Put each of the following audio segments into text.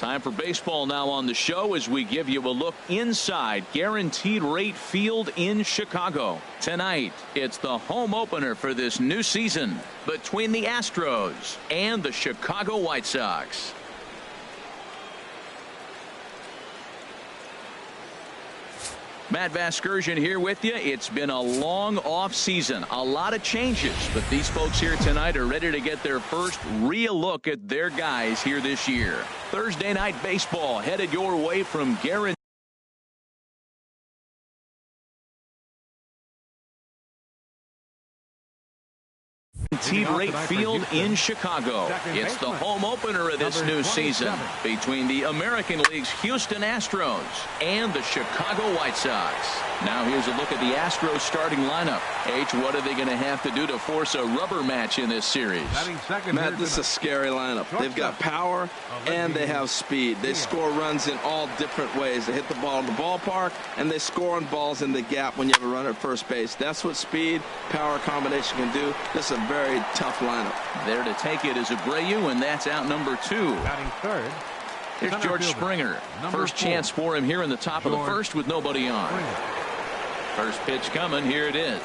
Time for baseball now on the show as we give you a look inside Guaranteed Rate Field in Chicago. Tonight, it's the home opener for this new season between the Astros and the Chicago White Sox. Matt Vasgersian here with you. It's been a long off season, a lot of changes, but these folks here tonight are ready to get their first real look at their guys here this year. Thursday night baseball headed your way from Guaranteed Rate Field in Chicago. It's the home opener of this new season between the American League's Houston Astros and the Chicago White Sox. Now here's a look at the Astros starting lineup. H, what are they going to have to do to force a rubber match in this series? Matt, this is a scary lineup. They've got power and they have speed. They score runs in all different ways. They hit the ball in the ballpark and they score on balls in the gap when you have a runner at first base. That's what speed, power combination can do. This is a very tough lineup. There to take it is Abreu, and that's out number 2. Batting third. Here's George Springer. First chance for him here in the top of the first with nobody on. First pitch coming. Here it is.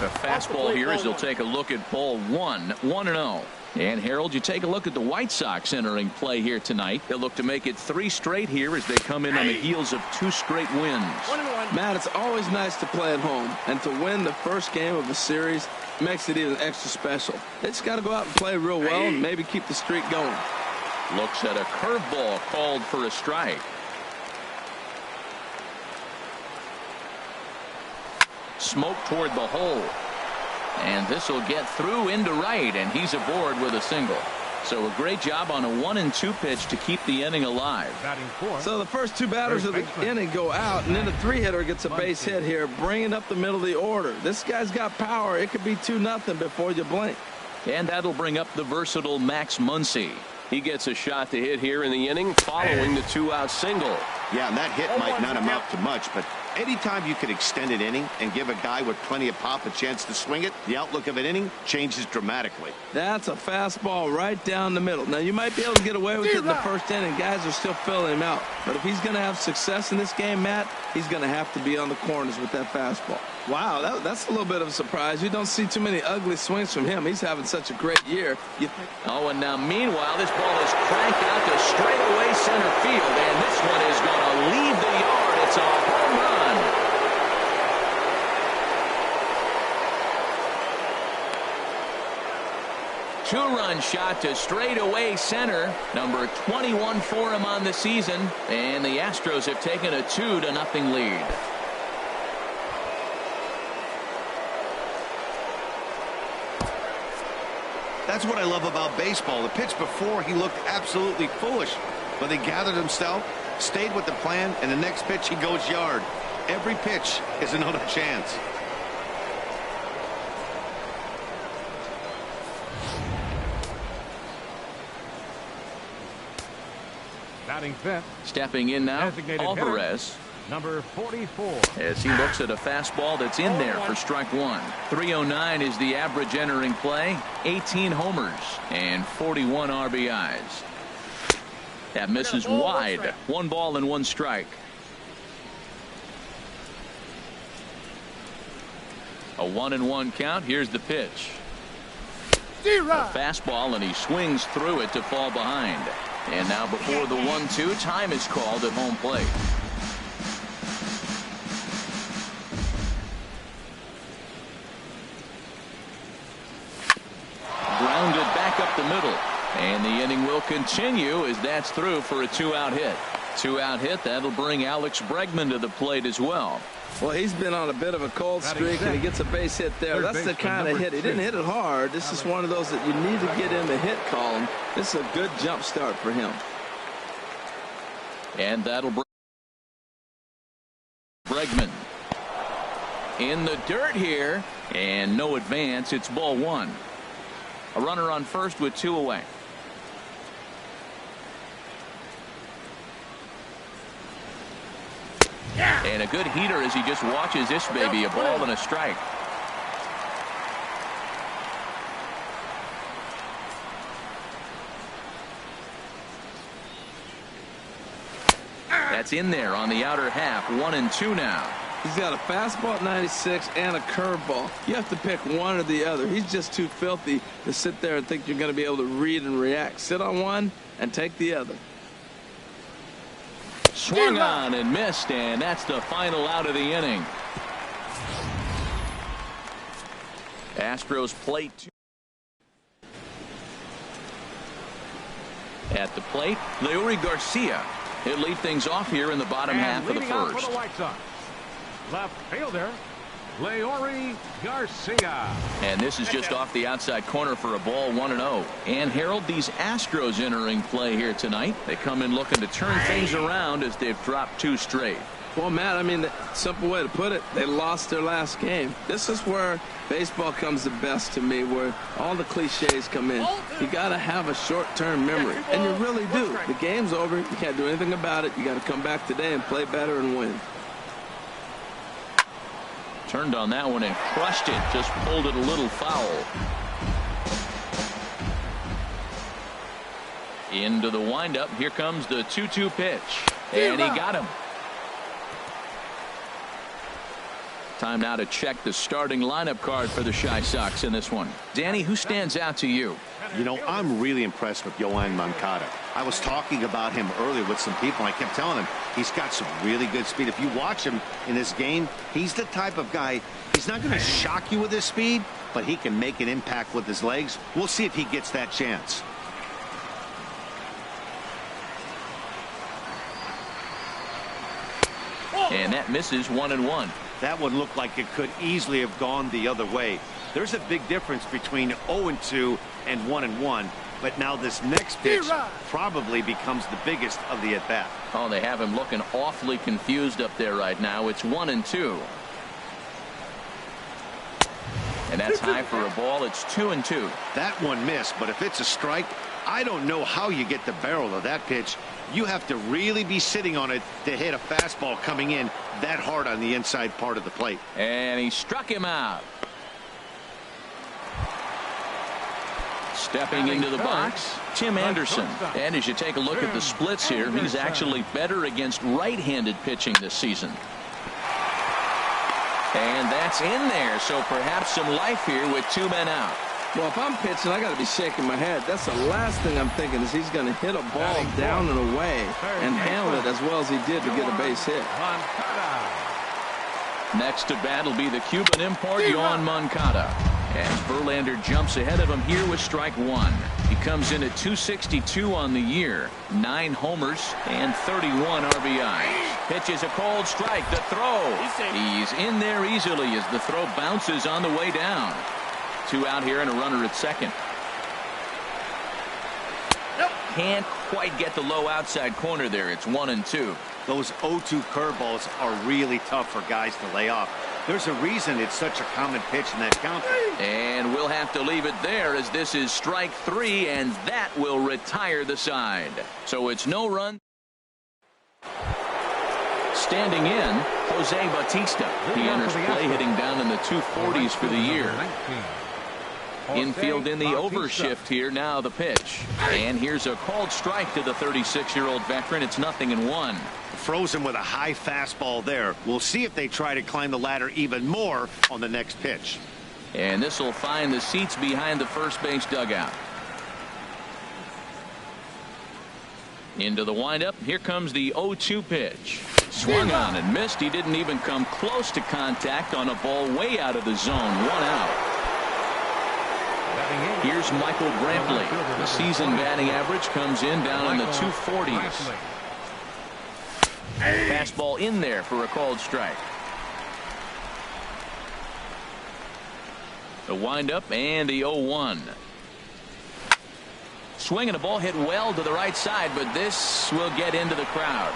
The fastball here as they'll take a look at ball 1, 1-0. And Harold, you take a look at the White Sox entering play here tonight. They'll look to make it 3 straight here as they come in on the heels of 2 straight wins. Matt, it's always nice to play at home, and to win the first game of a series makes it even extra special. They just got to go out and play real well and maybe keep the streak going. Looks at a curveball called for a strike. Smoke toward the hole. And this will get through into right, and he's aboard with a single. So a great job on a 1-2 pitch to keep the inning alive. So the first 2 batters of the inning go out, and then the 3-hitter gets a base hit here, bringing up the middle of the order. This guy's got power. It could be 2-0 before you blink. And that'll bring up the versatile Max Muncy. He gets a shot to hit here in the inning following the 2-out single. Yeah, and that hit might not amount to much, but anytime you can extend an inning and give a guy with plenty of pop a chance to swing it, the outlook of an inning changes dramatically. That's a fastball right down the middle. Now, you might be able to get away with it in the first inning. Guys are still filling him out. But if he's going to have success in this game, Matt, he's going to have to be on the corners with that fastball. Wow, that's a little bit of a surprise. You don't see too many ugly swings from him. He's having such a great year. Oh, and now meanwhile, this ball is cranked out to straightaway center field, and this one is going to leave the yard. It's a home run. Two-run shot to straightaway center. Number 21 for him on the season, and the Astros have taken a 2-0 lead. That's what I love about baseball. The pitch before, he looked absolutely foolish, but he gathered himself, stayed with the plan, and the next pitch he goes yard. Every pitch is another chance. Batting fifth. Stepping in now, Alvarez. Number 44. As he looks at a fastball that's in there for strike 1. 309 is the average entering play. 18 homers and 41 RBIs. That misses wide. 1 ball and 1 strike. A 1-1 count. Here's the pitch. A fastball, and he swings through it to fall behind. And now before the 1-2, time is called at home plate. Grounded back up the middle, and the inning will continue as that's through for a 2-out hit. 2-out hit, that'll bring Alex Bregman to the plate as well. Well, he's been on a bit of a cold streak, and he gets a base hit there. That's the kind of hit. He didn't hit it hard. This is one of those that you need to get in the hit column. This is a good jump start for him. And that'll bring Bregman in the dirt here, and no advance. It's ball 1. A runner on first with 2 away. And a good heater as he just watches this baby. A ball and a strike. That's in there on the outer half. 1-2 now. He's got a fastball at 96 and a curveball. You have to pick one or the other. He's just too filthy to sit there and think you're going to be able to read and react. Sit on one and take the other. Swung on and missed, and that's the final out of the inning. Astros plate two. At the plate, Leury Garcia. He'll lead things off here in the bottom half of the first. For the White Sox, left fielder, Leury Garcia. And this is just off the outside corner for a ball. 1-0. And Harold, these Astros entering play here tonight. They come in looking to turn things around as they've dropped 2 straight. Well, Matt, I mean, the simple way to put it, they lost their last game. This is where baseball comes the best to me, where all the cliches come in. You got to have a short-term memory, and you really do. The game's over. You can't do anything about it. You got to come back today and play better and win. Turned on that one and crushed it. Just pulled it a little foul. Into the windup. Here comes the 2-2 pitch. And he got him. Time now to check the starting lineup card for the Chi Sox in this one. Danny, who stands out to you? You know, I'm really impressed with Yoan Moncada. I was talking about him earlier with some people, and I kept telling him he's got some really good speed. If you watch him in this game, he's the type of guy, he's not going to shock you with his speed, but he can make an impact with his legs. We'll see if he gets that chance. And that misses. 1-1. That one looked like it could easily have gone the other way. There's a big difference between 0-2 and 1-1. But now this next pitch probably becomes the biggest of the at-bat. Oh, they have him looking awfully confused up there right now. It's 1-2. And that's high for a ball. It's 2-2. That one missed, but if it's a strike, I don't know how you get the barrel of that pitch. You have to really be sitting on it to hit a fastball coming in that hard on the inside part of the plate. And he struck him out. Stepping into the box, Tim Anderson. And as you take a look at the splits here, he's actually better against right-handed pitching this season. And that's in there, so perhaps some life here with 2 men out. Well, if I'm pitching, I got to be shaking my head. That's the last thing I'm thinking is he's going to hit a ball down and away and handle it as well as he did to get a base hit. Next to bat will be the Cuban import, Yoan Moncada. As Verlander jumps ahead of him here with strike 1. He comes in at 262 on the year, 9 homers and 31 RBIs. Pitches a cold strike. The throw. He's in there easily as the throw bounces on the way down. 2 out here and a runner at second. Can't quite get the low outside corner there. It's 1-2. Those 0-2 curveballs are really tough for guys to lay off. There's a reason it's such a common pitch in that counter. And we'll have to leave it there as this is strike 3, and that will retire the side. So it's no run. Standing in, Jose Bautista. He enters play hitting down in the 240s for the year. Infield in the overshift here. Now the pitch. And here's a called strike to the 36-year-old veteran. It's 0-1. Frozen with a high fastball there. We'll see if they try to climb the ladder even more on the next pitch. And this will find the seats behind the first base dugout. Into the windup. Here comes the 0-2 pitch. Swung on and missed. He didn't even come close to contact on a ball way out of the zone. 1 out. Here's Michael Brantley. The season batting average comes in down in the 240s. Fastball in there for a called strike. The windup and the 0-1. Swinging a ball hit well to the right side, but this will get into the crowd.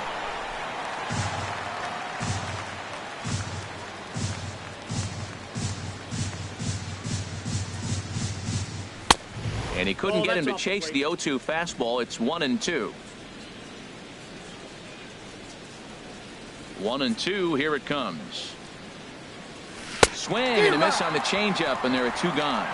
And he couldn't get him to chase the 0-2 fastball. It's 1-2. 1-2. Here it comes. Swing and a miss on the changeup, and there are 2 gone.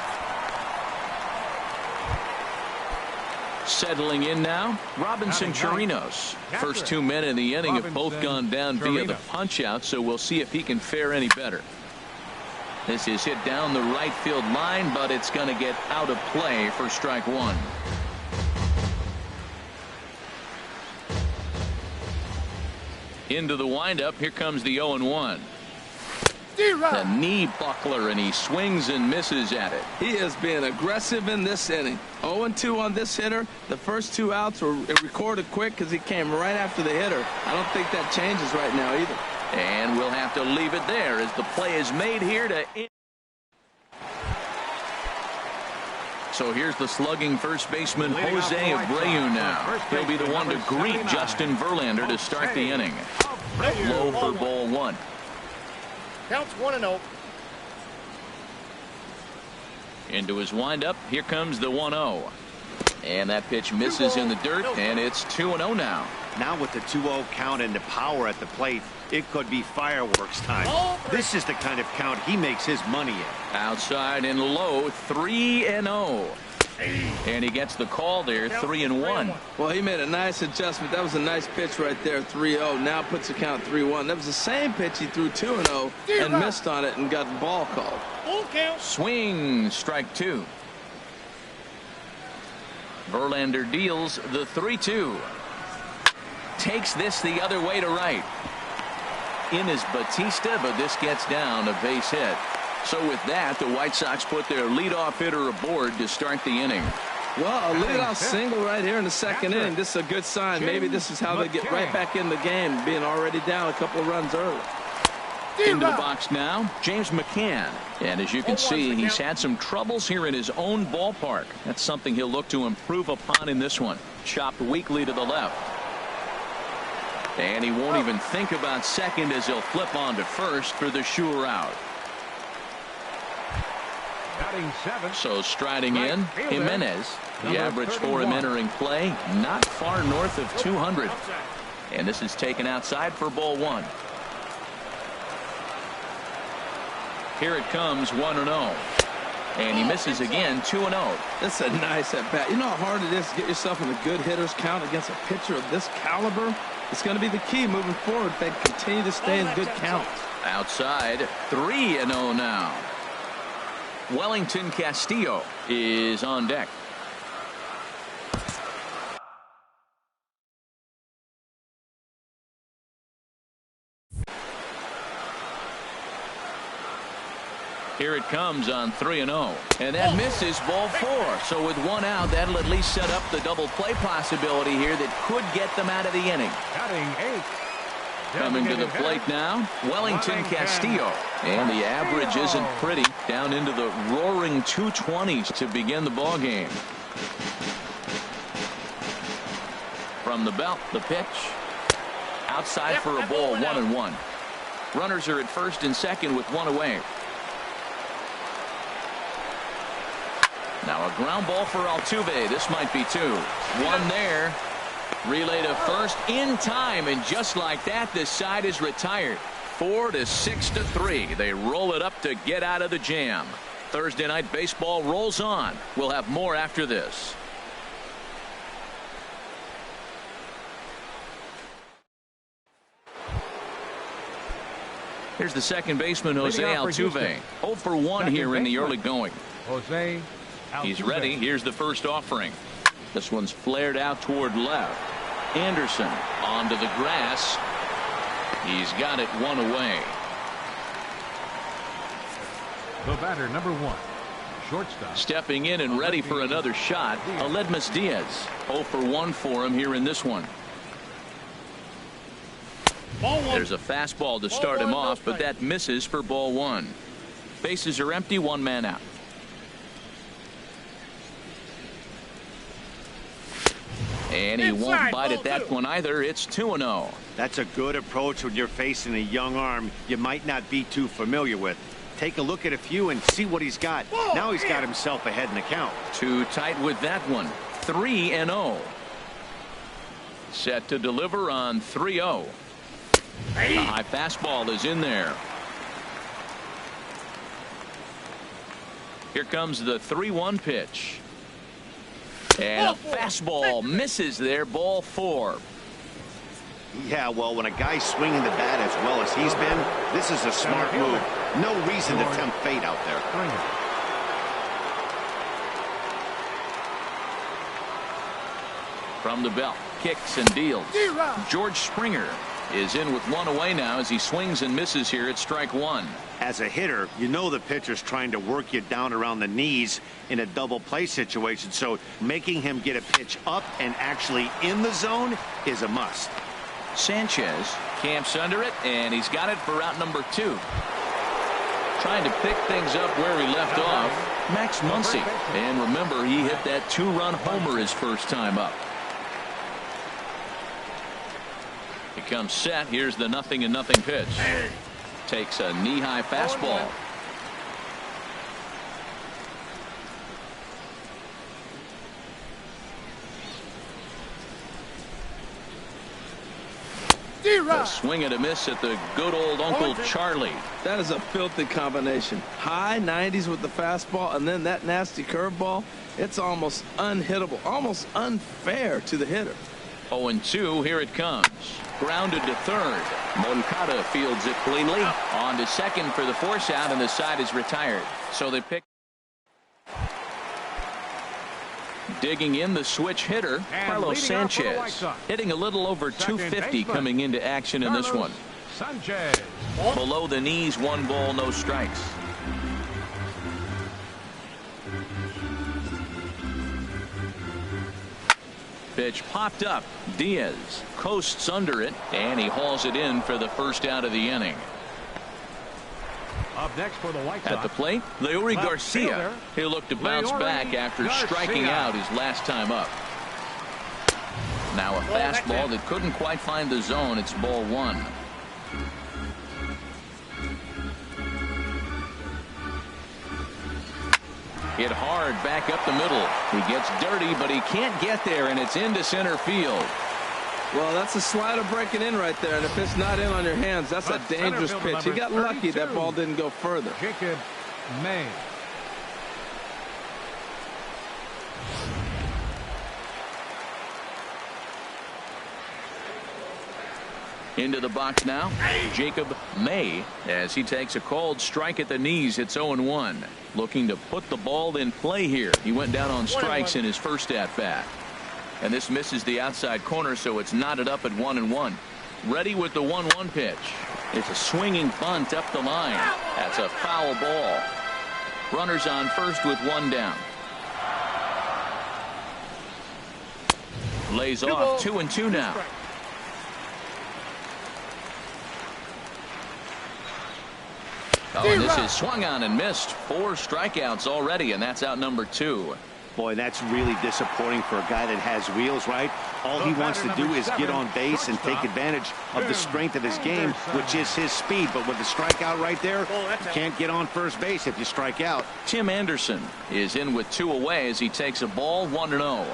Settling in now, Robinson Chirinos. First 2 men in the inning have both gone down via the punch-out, so we'll see if he can fare any better. This is hit down the right field line, but it's going to get out of play for strike one. Into the windup, here comes the 0-1. The knee buckler, and he swings and misses at it. He is being aggressive in this inning. 0-2 on this hitter. The first 2 outs were recorded quick because he came right after the hitter. I don't think that changes right now either. And we'll have to leave it there as the play is made here to end. So here's the slugging first baseman Jose Abreu now. He'll be the one to greet Justin Verlander to start the inning. Low for ball one. Counts 1-0. Into his windup. Here comes the 1-0. And that pitch misses in the dirt, and it's 2-0 now. Now with the 2-0 count and the power at the plate, it could be fireworks time. This is the kind of count he makes his money in. Outside and low, 3-0. And he gets the call there, 3-1. Well, he made a nice adjustment. That was a nice pitch right there, 3-0. Now puts the count 3-1. That was the same pitch he threw 2-0 and missed on it and got the ball called. Swing, strike two. Verlander deals the 3-2. Takes this the other way to right. In is Batista, but this gets down, a base hit. So with that, the White Sox put their leadoff hitter aboard to start the inning. Well, a leadoff single right here in the second inning. This is a good sign. Maybe this is how they get right back in the game, being already down a couple of runs early. Into the box now, James McCann. And as you can see, he's had some troubles here in his own ballpark. That's something he'll look to improve upon in this one. Chopped weakly to the left. And he won't even think about second as he'll flip on to first for the sure out. So striding in, Jimenez. The average for him entering play, not far north of 200. And this is taken outside for ball one. Here it comes, 1-0. And he misses again, 2-0. That's a nice at bat. You know how hard it is to get yourself in a good hitter's count against a pitcher of this caliber? It's going to be the key moving forward if they continue to stay in good counts. Outside, 3-0 now. Wellington Castillo is on deck. Here it comes on 3-0. And that misses ball four. So with one out, that'll at least set up the double play possibility here that could get them out of the inning. Coming to the plate now, Wellington Castillo. And the average isn't pretty, down into the roaring 220s to begin the ball game. From the belt, the pitch. Outside for a ball, 1-1. Runners are at first and second with one away. Now a ground ball for Altuve. This might be two. One there. Relay to first in time, and just like that, this side is retired. 4-6-3. They roll it up to get out of the jam. Thursday night baseball rolls on. We'll have more after this. Here's the second baseman, Jose Altuve. 0 for 1 here in the early going. Jose Altuve. He's ready. Here's the first offering. This one's flared out toward left. Anderson onto the grass. He's got it one away. The batter, number one, shortstop. Stepping in and ready for another shot, Aledmus Diaz. 0 for 1 for him here in this one. There's a fastball to start him off, but that misses for ball one. Bases are empty, one man out. And he won't bite at that one either. It's 2-0. That's a good approach when you're facing a young arm you might not be too familiar with. Take a look at a few and see what he's got. Now he's got himself ahead in the count. Too tight with that one. 3-0. Set to deliver on 3-0. The high fastball is in there. Here comes the 3-1 pitch. And a fastball misses there, ball 4. Yeah, well, when a guy's swinging the bat as well as he's been, this is a smart move. No reason to tempt fate out there. From the belt, kicks and deals. George Springer is in with one away now as he swings and misses here at strike 1. As a hitter, you know the pitcher's trying to work you down around the knees in a double play situation, so making him get a pitch up and actually in the zone is a must. Sanchez camps under it, and he's got it for out number 2. Trying to pick things up where he left off, Max Muncy. And remember, he hit that 2-run homer his first time up. He comes set. Here's the 0-0 pitch. Takes a knee-high fastball. A swing and a miss at the good old Uncle Charlie. That is a filthy combination. High 90s with the fastball and then that nasty curveball. It's almost unhittable, almost unfair to the hitter. 0-2, here it comes. Grounded to third. Moncada fields it cleanly. On to second for the force out, and the side is retired. So they pick. Digging in the switch hitter, Carlos Sanchez, hitting a little over 250 coming into action in this one. Sanchez. Below the knees, 1 ball, no strikes. Pitch popped up. Diaz coasts under it, and he hauls it in for the first out of the inning. Up next for the White Sox. At the plate, Leury Garcia. fielder, He'll look to bounce back after striking out his last time up. Now a fastball that couldn't quite find the zone. It's ball 1. Hit hard back up the middle. He gets dirty, but he can't get there, and it's into center field. Well, that's a slider breaking in right there, and if it's not in on your hands, that's a dangerous pitch. He got lucky that ball didn't go further. Jacob May. Into the box now, Jacob May, as he takes a called strike at the knees. It's 0-1. Looking to put the ball in play here. He went down on strikes in his first at-bat. And this misses the outside corner, so it's knotted up at 1-1. Ready with the 1-1 pitch. It's a swinging bunt up the line. That's a foul ball. Runners on first with 1 down. Lays off 2-2 now. Oh, and this is swung on and missed. 4 strikeouts already, and that's out number 2. Boy, that's really disappointing for a guy that has wheels, right? All he wants to do is get on base and take advantage of the strength of his game, which is his speed. But with the strikeout right there, you can't get on first base if you strike out. Tim Anderson is in with 2 away as he takes a ball, 1-0.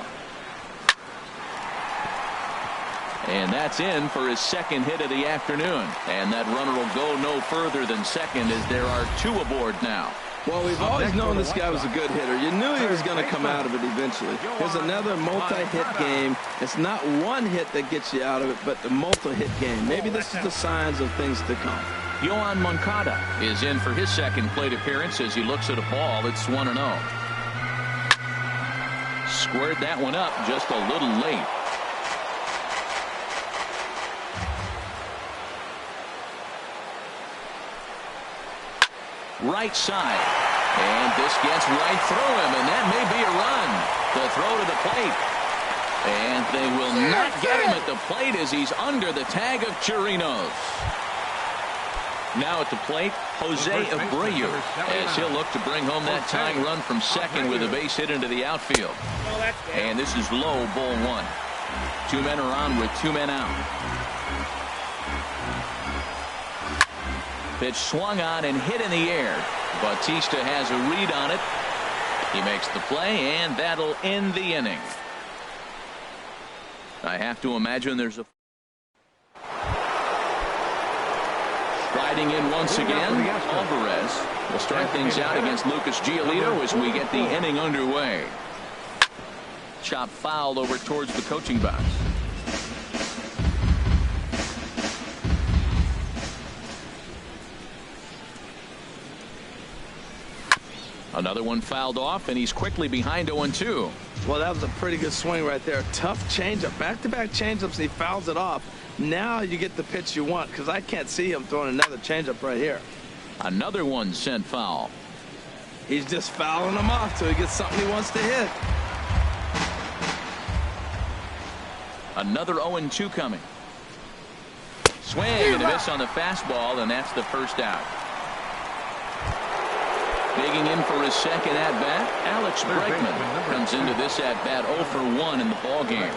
And that's in for his second hit of the afternoon. And that runner will go no further than second as there are 2 aboard now. Well, we've always known this guy was a good hitter. You knew he was going to come out of it eventually. Here's another multi-hit game. It's not one hit that gets you out of it, but the multi-hit game. Maybe this is the signs of things to come. Yohan Moncada is in for his second plate appearance as he looks at a ball. It's 1-0. Squared that one up just a little late. Right side, and this gets right through him, and that may be a run. The throw to the plate, and they will not get him at the plate as he's under the tag of Chirinos. Now at the plate, Jose Abreu, as he'll look to bring home that tying run from second with a base hit into the outfield. And this is low, ball 1. 2 men are on with 2 men out. Pitch swung on and hit in the air. Bautista has a read on it. He makes the play, and that'll end the inning. I have to imagine there's a... Striding in once again, Alvarez will start things out against Lucas Giolito as we get the inning underway. Chop fouled over towards the coaching box. Another one fouled off, and he's quickly behind 0-2. Well, that was a pretty good swing right there. Tough changeup. Back-to-back changeups, and he fouls it off. Now you get the pitch you want, because I can't see him throwing another changeup right here. Another one sent foul. He's just fouling them off till he gets something he wants to hit. Another 0-2 coming. Swing and a miss on the fastball, and that's the first out. Digging in for his second at-bat, Alex Bregman comes into this at-bat 0 for 1 in the ballgame.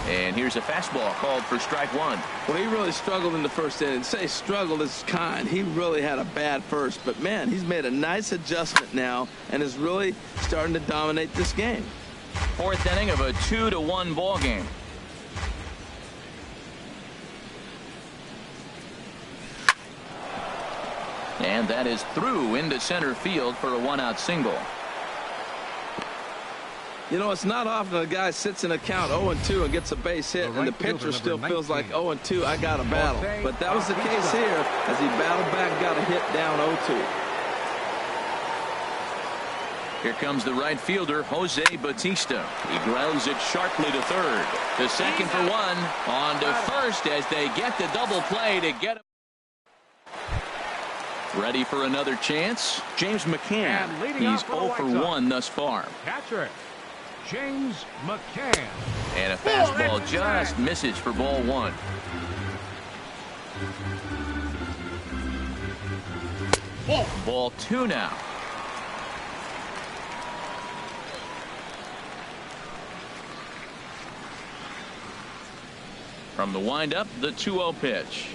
And here's a fastball called for strike one. Well, he really struggled in the first inning. Say struggled is kind. He really had a bad first. But, man, he's made a nice adjustment now and is really starting to dominate this game. Fourth inning of a 2-1 ball game. And that is through into center field for a one-out single. You know, it's not often a guy sits in a count 0-2 and gets a base hit, and the pitcher still feels like 0-2, I got a battle. But that was the case here as he battled back and got a hit down 0-2. Here comes the right fielder, Jose Bautista. He grounds it sharply to third. To second for one. On to first as they get the double play to get him. Ready for another chance? James McCann. He's 0 for 1 thus far. Catcher, James McCann. And a fastball just misses for ball one. Ball two now. From the windup, the 2-0 pitch.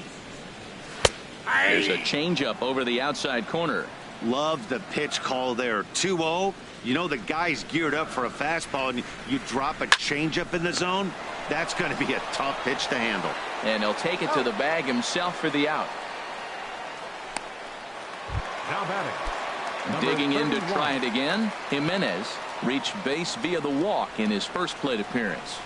There's a changeup over the outside corner. Love the pitch call there. 2-0. You know the guy's geared up for a fastball, and you drop a changeup in the zone. That's going to be a tough pitch to handle. And he'll take it to the bag himself for the out. Now batting. Digging in to try it again. Jimenez reached base via the walk in his first plate appearance.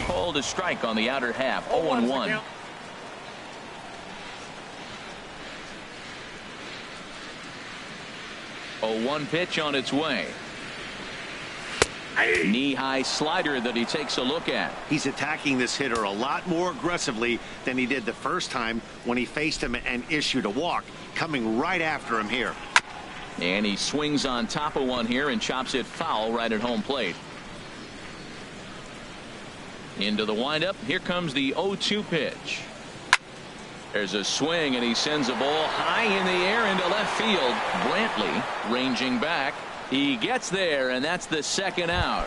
Called a strike on the outer half. 0-1. A 1 pitch on its way. Knee-high slider that he takes a look at. He's attacking this hitter a lot more aggressively than he did the first time when he faced him and issued a walk. Coming right after him here. And he swings on top of one here and chops it foul right at home plate. Into the windup. Here comes the 0-2 pitch. There's a swing, and he sends a ball high in the air into left field. Brantley ranging back. He gets there, and that's the second out.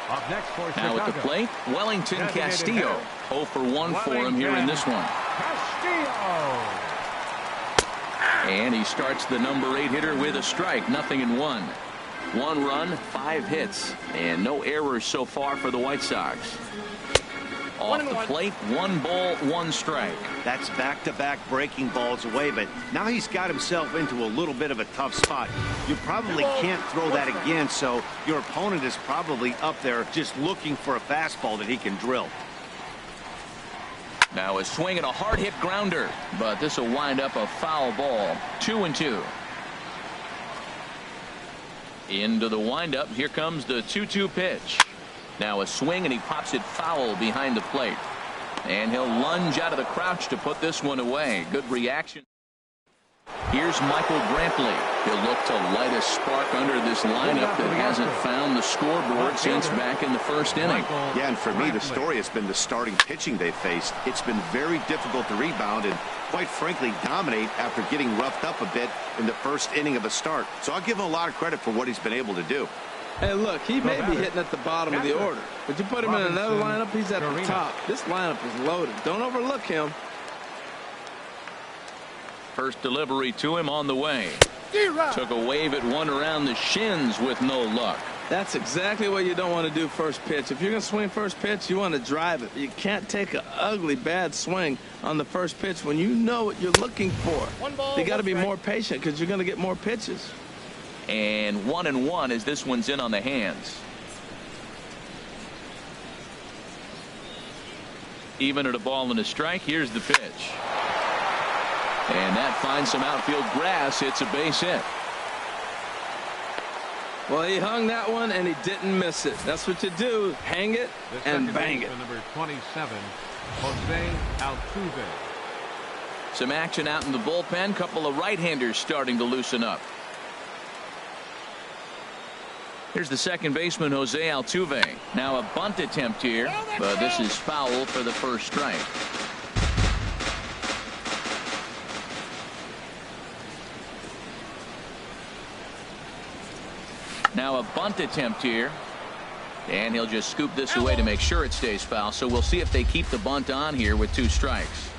Up next for now at the plate, Wellington Castillo. 0 for 1 for him here in this one. Castillo. And he starts the number 8 hitter with a strike. 0-1. 1 run, 5 hits, and no errors so far for the White Sox. Off the plate, 1 ball, 1 strike. That's back-to-back breaking balls away, but now he's got himself into a little bit of a tough spot. You probably can't throw that again, so your opponent is probably up there just looking for a fastball that he can drill. Now a swing and a hard hit grounder, but this will wind up a foul ball. 2-2. Into the windup. Here comes the 2-2 pitch. Now a swing, and he pops it foul behind the plate. And he'll lunge out of the crouch to put this one away. Good reaction. Here's Michael Brantley. He'll look to light a spark under this lineup that hasn't found the scoreboard since back in the first inning. Yeah, and for me, the story has been the starting pitching they faced. It's been very difficult to rebound and, quite frankly, dominate after getting roughed up a bit in the first inning of a start. So I'll give him a lot of credit for what he's been able to do. Hey, look, he may be hitting at the bottom of the order, but you put him in another lineup, he's at the top. This lineup is loaded. Don't overlook him. First delivery to him on the way. Took a wave at one around the shins with no luck. That's exactly what you don't want to do first pitch. If you're going to swing first pitch, you want to drive it. You can't take an ugly, bad swing on the first pitch when you know what you're looking for. You got to be more patient because you're going to get more pitches. And 1-1 as this one's in on the hands. Even at a ball and a strike. Here's the pitch. And that finds some outfield grass. It's a base hit. Well, he hung that one and he didn't miss it. That's what you do. Hang it and bang it. Number 27, Jose Altuve. Some action out in the bullpen. Couple of right-handers starting to loosen up. Here's the second baseman, Jose Altuve. Now a bunt attempt here, but this is foul for the first strike. Now a bunt attempt here, and he'll just scoop this away to make sure it stays foul. So we'll see if they keep the bunt on here with 2 strikes.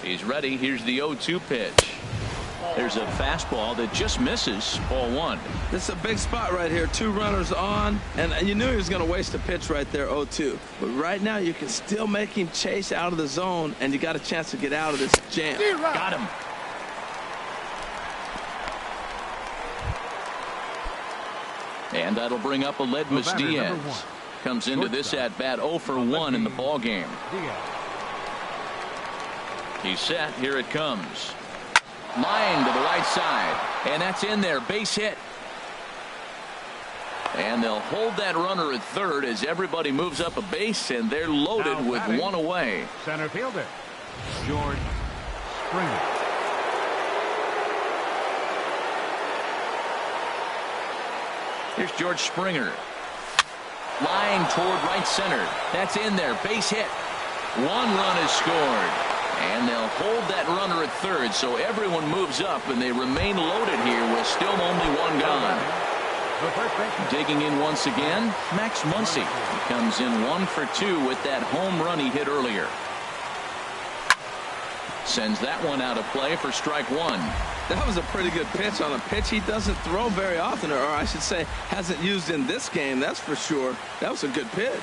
He's ready. Here's the 0-2 pitch. There's a fastball that just misses. Ball 1. This is a big spot right here. 2 runners on, and you knew he was going to waste a pitch right there, 0-2. But right now you can still make him chase out of the zone, and you got a chance to get out of this jam. Got him. And that'll bring up Aledmys Diaz. Comes into this at bat 0 for 1 in the ball game. He's set. Here it comes. Line to the right side, and that's in there. Base hit. And they'll hold that runner at third as everybody moves up a base, and they're loaded with 1 away. Center fielder, George Springer. Here's George Springer. Line toward right center. That's in there. Base hit. 1 run is scored. And they'll hold that runner at third, so everyone moves up, and they remain loaded here with still only 1 gone. Digging in once again, Max Muncy. He comes in 1 for 2 with that home run he hit earlier. Sends that one out of play for strike 1. That was a pretty good pitch on a pitch he doesn't throw very often, or I should say hasn't used in this game, that's for sure. That was a good pitch.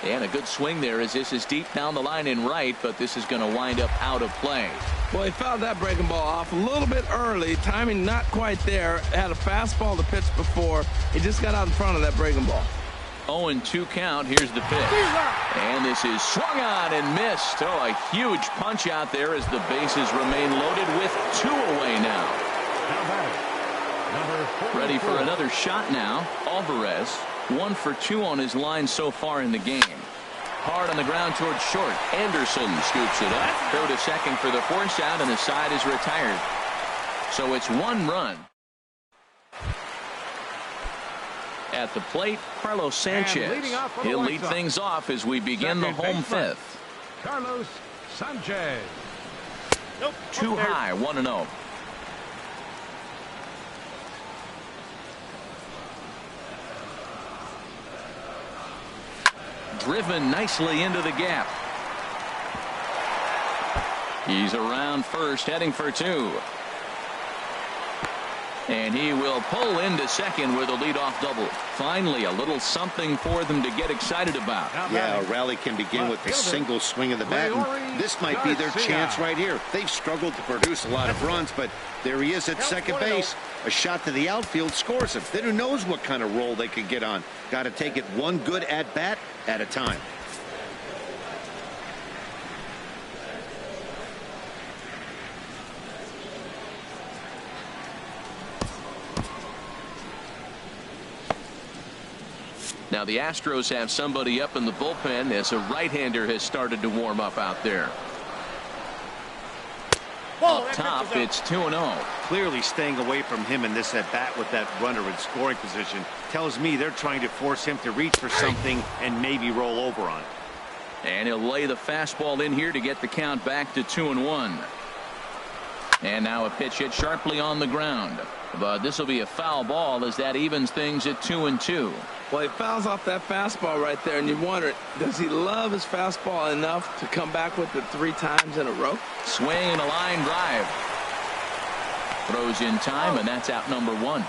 And a good swing there as this is deep down the line in right, but this is going to wind up out of play. Well, he fouled that breaking ball off a little bit early. Timing not quite there. Had a fastball to pitch before. He just got out in front of that breaking ball. 0-2 count. Here's the pitch. And this is swung on and missed. Oh, a huge punch out there as the bases remain loaded with 2 away now. Ready for another shot now. Alvarez. 1 for 2 on his line so far in the game. Hard on the ground towards short. Anderson scoops it up. Go to second for the force out, and the side is retired. So it's 1 run. At the plate, Carlos Sanchez. He'll lead things off as we begin the home 5th. Carlos Sanchez. Too high, 1-0. Driven nicely into the gap. He's around first, heading for 2. And he will pull into second with a leadoff double. Finally, a little something for them to get excited about. Yeah, a rally can begin with a single swing of the bat. And this might be their chance right here. They've struggled to produce a lot of runs, but there he is at second base. A shot to the outfield scores him. Then who knows what kind of roll they could get on. Got to take it one good at-bat at a time. Now the Astros have somebody up in the bullpen as a right-hander has started to warm up out there. Up top, it's 2-0. Clearly staying away from him in this at-bat with that runner in scoring position tells me they're trying to force him to reach for something and maybe roll over on it. And he'll lay the fastball in here to get the count back to 2-1. And now a pitch hit sharply on the ground. But this will be a foul ball as that evens things at 2-2. Well, he fouls off that fastball right there, and you wonder, does he love his fastball enough to come back with it 3 times in a row? Swing and a line drive. Throws in time, and that's out number 1.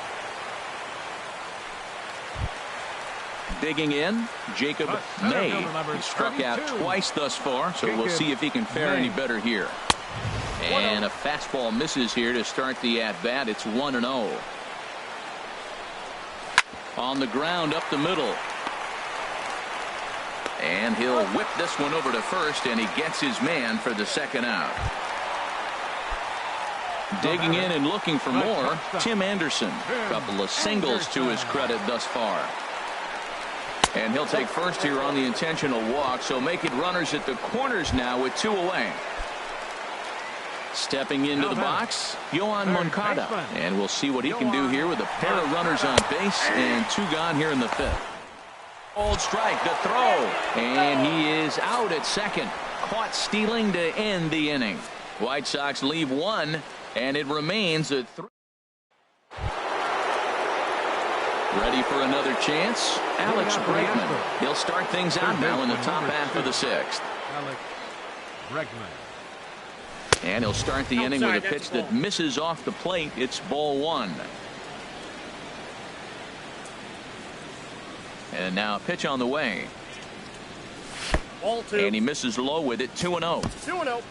Digging in, Jacob May. He struck out twice thus far, so we'll see if he can fare any better here. And a fastball misses here to start the at-bat. It's 1-0. On the ground up the middle. And he'll whip this one over to first, and he gets his man for the second out. Digging in and looking for more, Tim Anderson. A couple of singles to his credit thus far. And he'll take first here on the intentional walk, so make it runners at the corners now with 2 away. Stepping into the box, Yohan Moncada. And we'll see what he can do here with a pair of runners on base and 2 gone here in the 5th. Old strike, the throw. And he is out at second. Caught stealing to end the inning. White Sox leave 1, and it remains at 3. Ready for another chance? Alex Bregman. He'll start things out now in the top half of the 6th. Alex Bregman. And he'll start the inning with a pitch that misses off the plate. It's ball 1. And now a pitch on the way. Ball 2. And he misses low with it. 2-0. 2-0.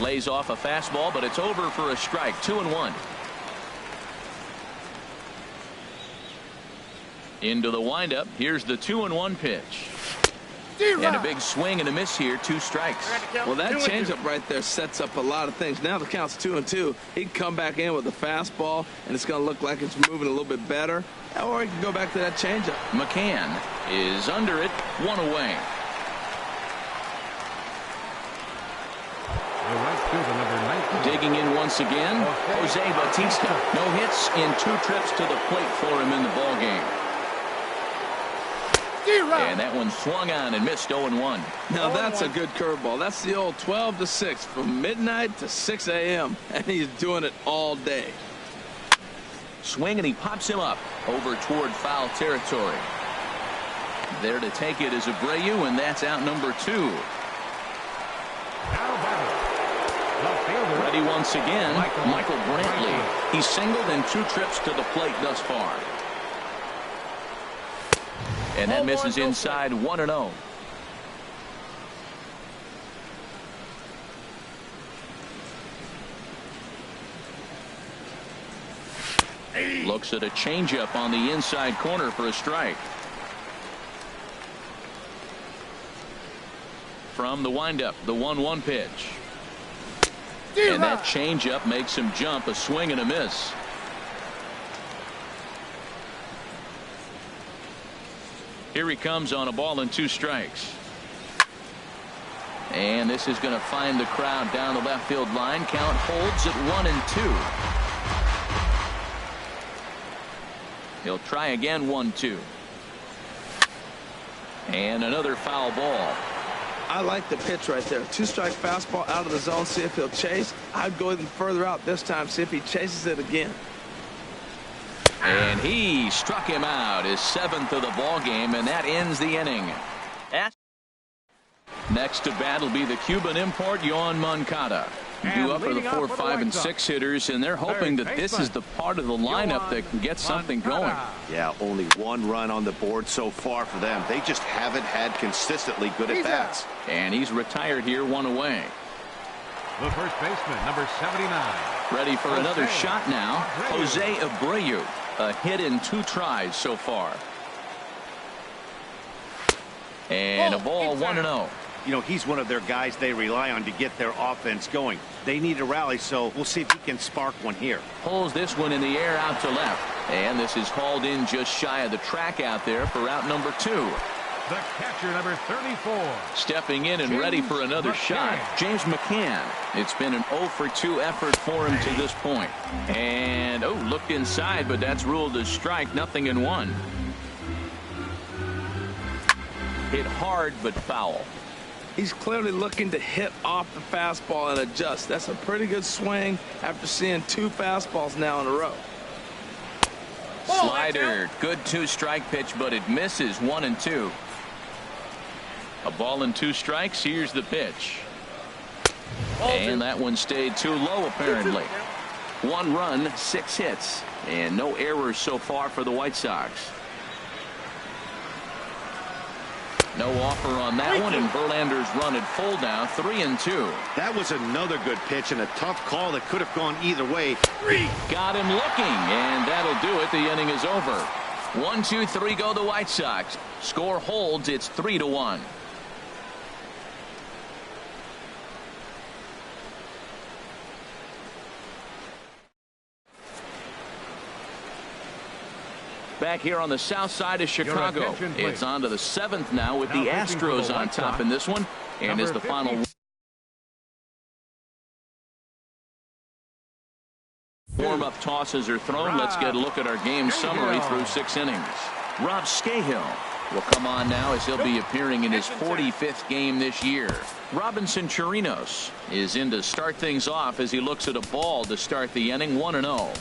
Lays off a fastball, but it's over for a strike. 2-1. Into the windup. Here's the 2-1 pitch. And a big swing and a miss here. 2 strikes. Well, that changeup right there sets up a lot of things. Now the count's 2-2. He can come back in with a fastball, and it's going to look like it's moving a little bit better. Or he can go back to that changeup. McCann is under it. 1 away. The right fielder, number 19. Digging in once again, Jose Bautista. No hits in 2 trips to the plate for him in the ballgame. And that one swung on and missed. 0-1. Now that's a good curveball. That's the old 12 to 6 from midnight to 6 a.m. and he's doing it all day. Swing, and he pops him up over toward foul territory. There to take it is Abreu, and that's out number 2. Ready once again, Michael Brantley. He's singled in 2 trips to the plate thus far. And that misses inside. 1-0. Looks at a changeup on the inside corner for a strike. From the windup, the 1-1 pitch. And that changeup makes him jump. A swing and a miss. Here he comes on a ball and 2 strikes. And this is going to find the crowd down the left field line. Count holds at 1-2. He'll try again. 1-2. And another foul ball. I like the pitch right there. 2-strike fastball out of the zone. See if he'll chase. I'd go even further out this time. See if he chases it again. And he struck him out. His 7th of the ball game, and that ends the inning. Next to bat will be the Cuban import Yohan Moncada. Due up for the 4, 5, and 6 hitters, and they're hoping that this is the part of the lineup that can get something going. Yeah, only 1 run on the board so far for them. They just haven't had consistently good at bats. And he's retired here. 1 away. The first baseman, number 79. Ready for another shot now. Jose Abreu. A hit in 2 tries so far. And a ball. 1-0. You know, he's one of their guys they rely on to get their offense going. They need a rally, so we'll see if he can spark one here. Pulls this one in the air out to left. And this is hauled in just shy of the track out there for out number 2. The catcher, number 34. Stepping in and ready for another shot, James McCann. It's been an 0 for 2 effort for him to this point. And, looked inside, but that's ruled as strike. 0-1. Hit hard, but foul. He's clearly looking to hit off the fastball and adjust. That's a pretty good swing after seeing 2 fastballs now in a row. Slider, good 2-strike pitch, but it misses. 1-2. A ball and 2 strikes. Here's the pitch. And that one stayed too low, apparently. 1 run, 6 hits, and no errors so far for the White Sox. No offer on that one, and Verlander's run at full now, 3-2. That was another good pitch and a tough call that could have gone either way. Got him looking, and that'll do it. The inning is over. 1, 2, 3 go the White Sox. Score holds. It's 3-1. Back here on the south side of Chicago. It's on to the 7th now with the Astros on top in this one. And as the final warm-up tosses are thrown, let's get a look at our game summary through 6 innings. Rob Scahill will come on now as he'll be appearing in his 45th game this year. Robinson Chirinos is in to start things off as he looks at a ball to start the inning, 1-0.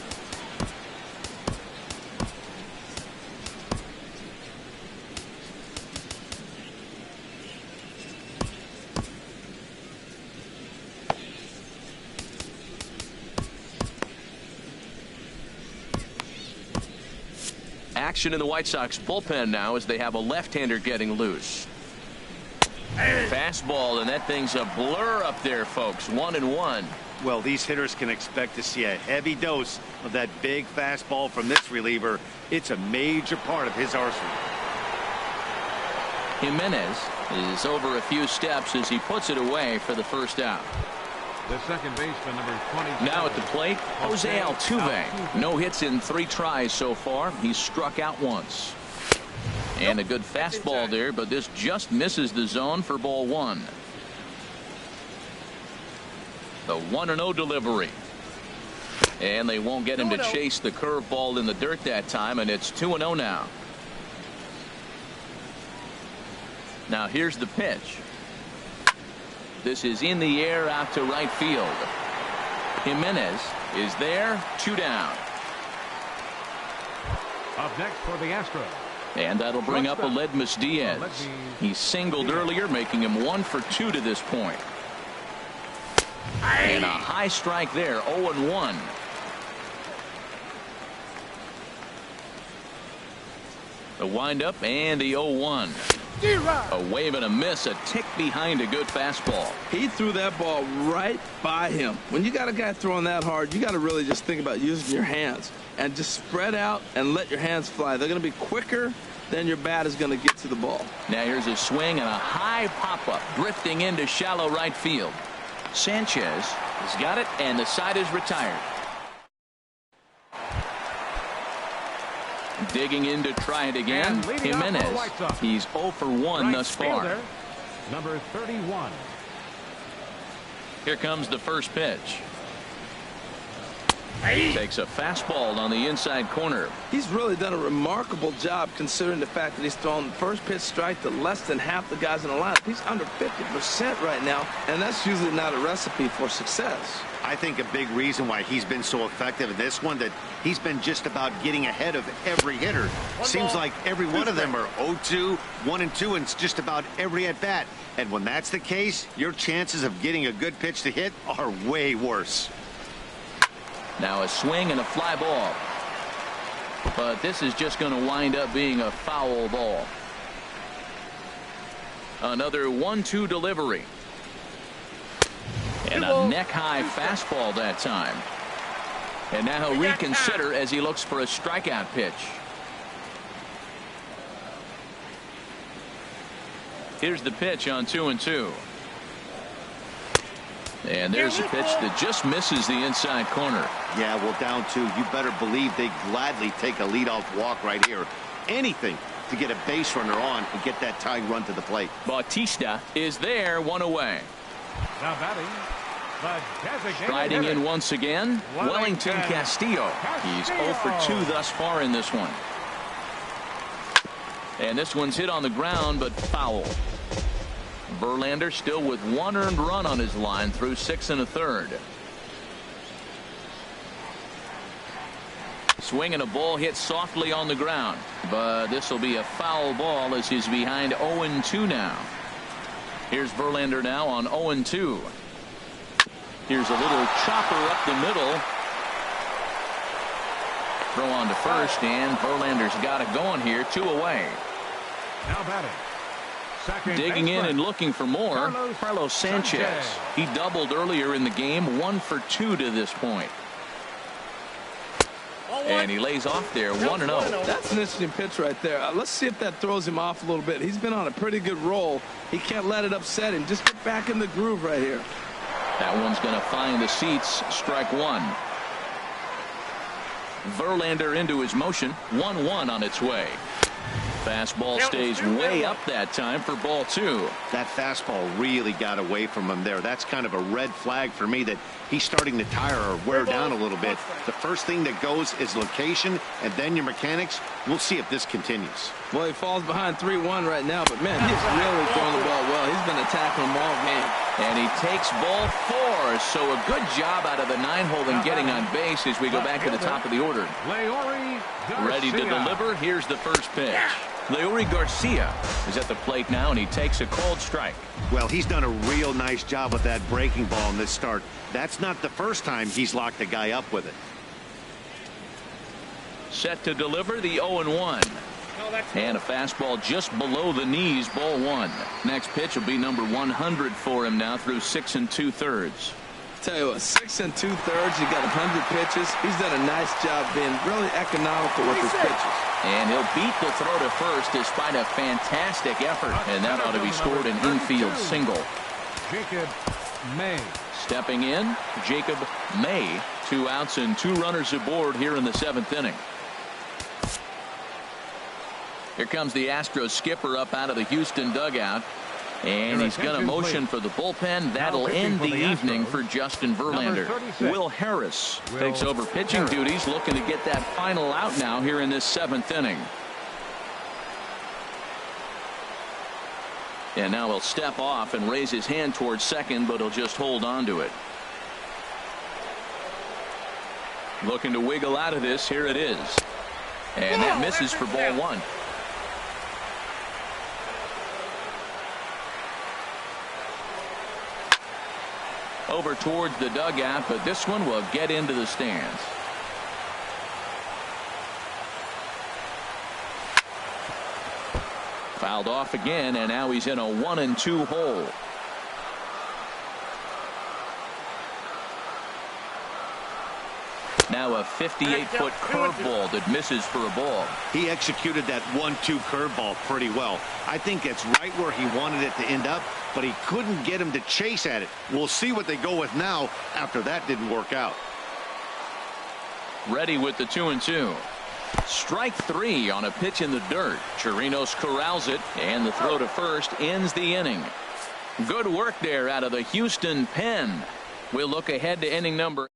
Action in the White Sox bullpen now as they have a left-hander getting loose. Fastball, and that thing's a blur up there, folks. 1-1. Well, these hitters can expect to see a heavy dose of that big fastball from this reliever. It's a major part of his arsenal. Jimenez is over a few steps as he puts it away for the first out. The second baseman, number 20. Now at the plate, Jose Altuve. No hits in 3 tries so far. He's struck out once. And a good fastball there, but this just misses the zone for ball 1. The 1-0 delivery. And they won't get him to chase the curveball in the dirt that time, and it's 2-0 now. Now here's the pitch. This is in the air out to right field. Jimenez is there, 2 down. Up next for the Astros. And that'll bring up Aledmys Diaz. He singled earlier, making him 1 for 2 to this point. And a high strike there, 0-1. The windup and the 0-1. A wave and a miss, a tick behind a good fastball. He threw that ball right by him. When you got a guy throwing that hard, you got to really just think about using your hands and just spread out and let your hands fly. They're going to be quicker than your bat is going to get to the ball. Now here's a swing and a high pop-up drifting into shallow right field. Sanchez has got it, and the side is retired. Digging in to try it again. Jimenez. He's 0 for 1 thus far. Number 31. Here comes the first pitch. Takes a fastball on the inside corner. He's really done a remarkable job considering the fact that he's thrown the first pitch strike to less than half the guys in the lineup. He's under 50% right now, and that's usually not a recipe for success. I think a big reason why he's been so effective in this one, that he's been just about getting ahead of every hitter. Seems like every one of them are 0-2, 1-2, and it's just about every at-bat. And when that's the case, your chances of getting a good pitch to hit are way worse. Now a swing and a fly ball. But this is just going to wind up being a foul ball. Another 1-2 delivery. And a neck-high fastball that time. And now he'll reconsider as he looks for a strikeout pitch. Here's the pitch on 2-2. And there's a pitch that just misses the inside corner. Yeah, well, down 2, you better believe they gladly take a leadoff walk right here. Anything to get a base runner on and get that tying run to the plate. Bautista is there, 1 away. Now batting, the designated Striding hitter. in once again, Wellington Castillo. He's 0 for 2 thus far in this one. And this one's hit on the ground, but foul. Verlander still with 1 earned run on his line through 6 1/3. Swing and a ball hit softly on the ground, but this will be a foul ball as he's behind 0-2 now. Here's Verlander now on 0-2. Here's a little chopper up the middle. Throw on to first, and Verlander's got it going here. 2 away. Now batting. Second Digging in and looking for more, Carlos Sanchez. Sanchez. He doubled earlier in the game, 1 for 2 to this point. And he lays off there, 1-0. That's an interesting pitch right there. Let's see if that throws him off a little bit. He's been on a pretty good roll. He can't let it upset him. Just get back in the groove right here. That one's going to find the seats. Strike 1. Verlander into his motion. 1-1 on its way. Fastball stays way up that time for ball 2. That fastball really got away from him there. That's kind of a red flag for me that he's starting to tire or wear down a little bit. The first thing that goes is location and then your mechanics. We'll see if this continues. Well, he falls behind 3-1 right now, but man, he's really throwing the ball well. He's been attacking them all game. And he takes ball 4. So a good job out of the 9-hole in getting on base as we go back to the top of the order. Ready to deliver. Here's the first pitch. Leori Garcia is at the plate now, and he takes a called strike. Well, he's done a real nice job with that breaking ball in this start. That's not the first time he's locked a guy up with it. Set to deliver the 0-1. And a fastball just below the knees, ball 1. Next pitch will be number 100 for him now through 6 2/3. Tell you what, 6 2/3. You got 100 pitches. He's done a nice job being really economical with his pitches. And he'll beat the throw to first despite a fantastic effort. And that ought to be scored an infield single. Jacob May. Stepping in, Jacob May. 2 outs and 2 runners aboard here in the 7th inning. Here comes the Astros skipper up out of the Houston dugout. And he's going to motion for the bullpen. That'll end the evening for Justin Verlander. Will Harris takes over pitching duties, looking to get that final out now here in this 7th inning. And now he'll step off and raise his hand towards second, but he'll just hold on to it. Looking to wiggle out of this. Here it is. And that misses for ball 1. Over towards the dugout, but this one will get into the stands. Fouled off again, and now he's in a 1-2 hole. Now a 58-foot curveball that misses for a ball. He executed that 1-2 curveball pretty well. I think it's right where he wanted it to end up, but he couldn't get him to chase at it. We'll see what they go with now after that didn't work out. Ready with the 2-2. Strike 3 on a pitch in the dirt. Chirinos corrals it, and the throw to first ends the inning. Good work there out of the Houston pen. We'll look ahead to inning number.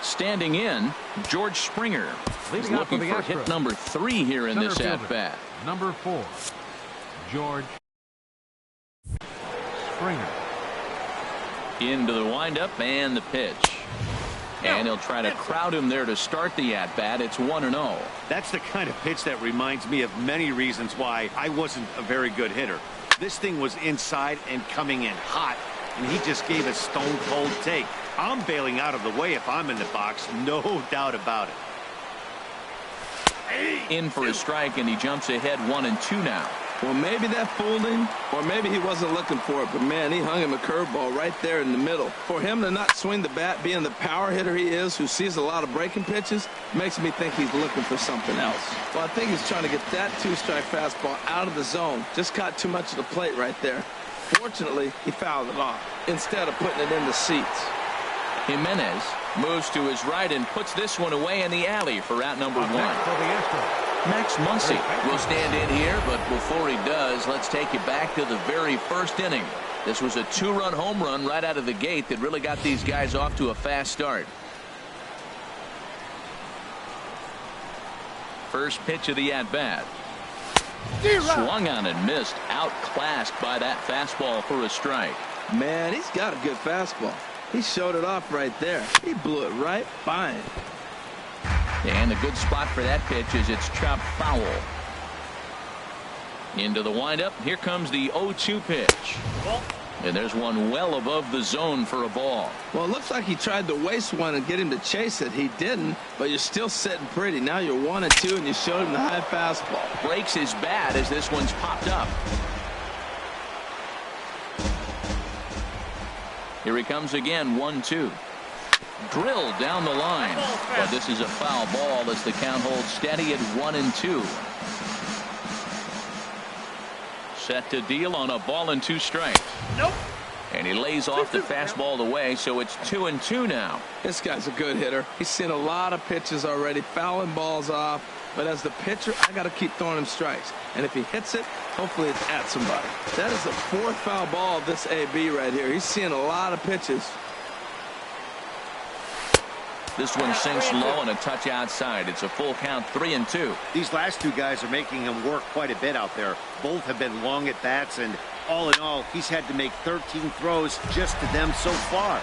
Standing in, George Springer. He's looking for hit number 3 here in this at-bat. Number 4, George Springer. Into the windup and the pitch. And he'll try to crowd him there to start the at-bat. It's 1-0. That's the kind of pitch that reminds me of many reasons why I wasn't a very good hitter. This thing was inside and coming in hot, and he just gave a stone-cold take. I'm bailing out of the way if I'm in the box, no doubt about it. In for a strike, and he jumps ahead 1-2 now. Well, maybe that fooled him, or maybe he wasn't looking for it, but man, he hung him a curveball right there in the middle. For him to not swing the bat, being the power hitter he is, who sees a lot of breaking pitches, makes me think he's looking for something else. Well, I think he's trying to get that 2-strike fastball out of the zone. Just caught too much of the plate right there. Fortunately, he fouled it off instead of putting it in the seats. Jimenez moves to his right and puts this one away in the alley for out number 1. Max Muncy will stand in here, but before he does, let's take you back to the very first inning. This was a 2-run home run right out of the gate that really got these guys off to a fast start. First pitch of the at-bat. Swung on and missed, outclassed by that fastball for a strike. Man, he's got a good fastball. He showed it off right there. He blew it right by him. And a good spot for that pitch is it's chopped foul. Into the windup. Here comes the 0-2 pitch. Ball. And there's one well above the zone for a ball. Well, it looks like he tried to waste one and get him to chase it. He didn't, but you're still sitting pretty. Now you're 1-2, and you showed him the high fastball. Breaks his bat as this one's popped up. Here he comes again, 1-2. Drilled down the line. But this is a foul ball as the count holds steady at 1-2. Set to deal on a ball and 2 strikes. Nope. And he lays off the fastball away, so it's 2-2 now. This guy's a good hitter. He's seen a lot of pitches already, fouling balls off. But as the pitcher, I got to keep throwing him strikes. And if he hits it, hopefully it's at somebody. That is the 4th foul ball of this AB right here. He's seeing a lot of pitches. This one sinks low and a touch outside. It's a full count, 3-2. These last 2 guys are making him work quite a bit out there. Both have been long at bats, and all in all, he's had to make 13 throws just to them so far.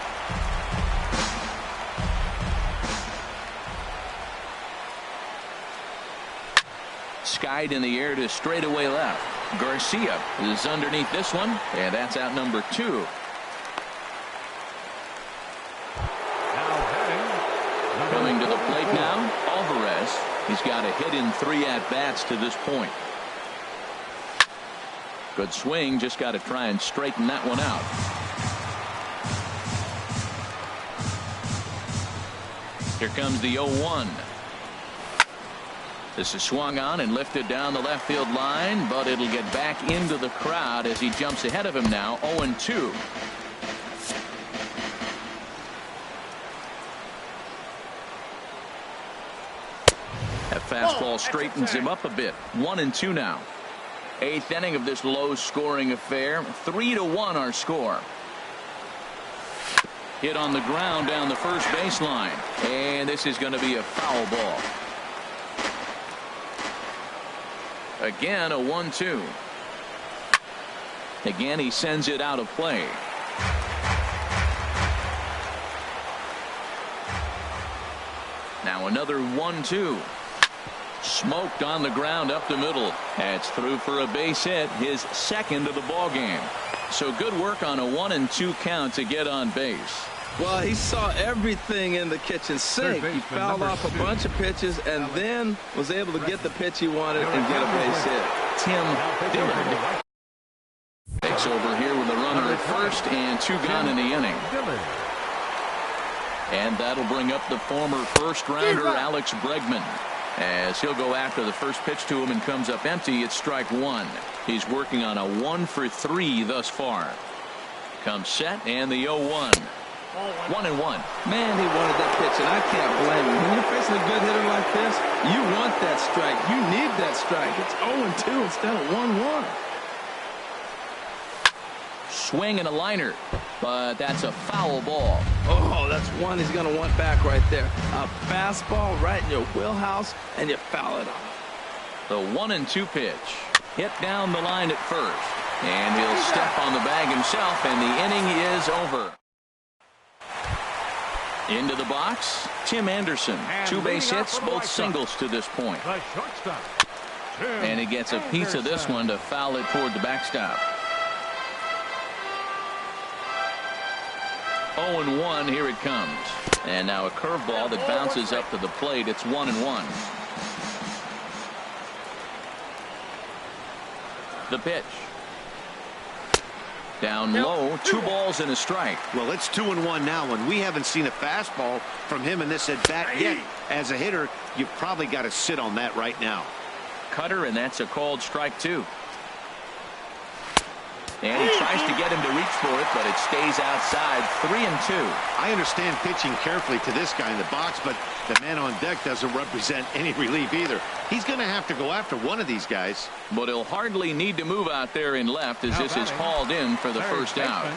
Skied in the air to straightaway left. Garcia is underneath this one, and that's out number 2. Coming to the plate now, Alvarez. He's got a hit in 3 at-bats to this point. Good swing, just got to try and straighten that one out. Here comes the 0-1. This is swung on and lifted down the left field line, but it'll get back into the crowd as he jumps ahead of him now, 0-2. That fastball straightens him up a bit. 1-2 now. 8th inning of this low-scoring affair. 3-1 our score. Hit on the ground down the first baseline, and this is going to be a foul ball. Again, a 1-2. Again, he sends it out of play. Now another 1-2. Smoked on the ground up the middle. That's through for a base hit, his 2nd of the ball game. So good work on a 1-2 count to get on base. Well, he saw everything in the kitchen sink. He fouled off a bunch of pitches and then was able to get the pitch he wanted and get a base hit. Tim Dillard takes over here with a runner at first and 2 gone in the inning. And that'll bring up the former first-rounder Alex Bregman, as he'll go after the first pitch to him and comes up empty. It's strike 1. He's working on a 1-for-3 thus far. Comes set and the 0-1. 1-1. Man, he wanted that pitch, and I can't blame him. When you're facing a good hitter like this, you want that strike. You need that strike. It's 0-2 instead of 1-1. Swing and a liner, but that's a foul ball. Oh, that's one he's going to want back right there. A fastball right in your wheelhouse, and you foul it off. The 1-2 pitch. Hit down the line at first, and he'll step on the bag himself, and the inning is over. Into the box, Tim Anderson. 2 base hits, both singles to this point. And he gets a piece of this one to foul it toward the backstop. 0-1, here it comes. And now a curveball that bounces up to the plate. It's 1-1. The pitch. Down low, 2 balls and a strike. Well, it's 2-1 now, and we haven't seen a fastball from him in this at-bat yet. As a hitter, you've probably got to sit on that right now. Cutter, and that's a called strike 2. And he tries to get him to reach for it, but it stays outside. 3-2. I understand pitching carefully to this guy in the box, but the man on deck doesn't represent any relief either. He's going to have to go after one of these guys. But he'll hardly need to move out there in left as this is hauled in for the first out.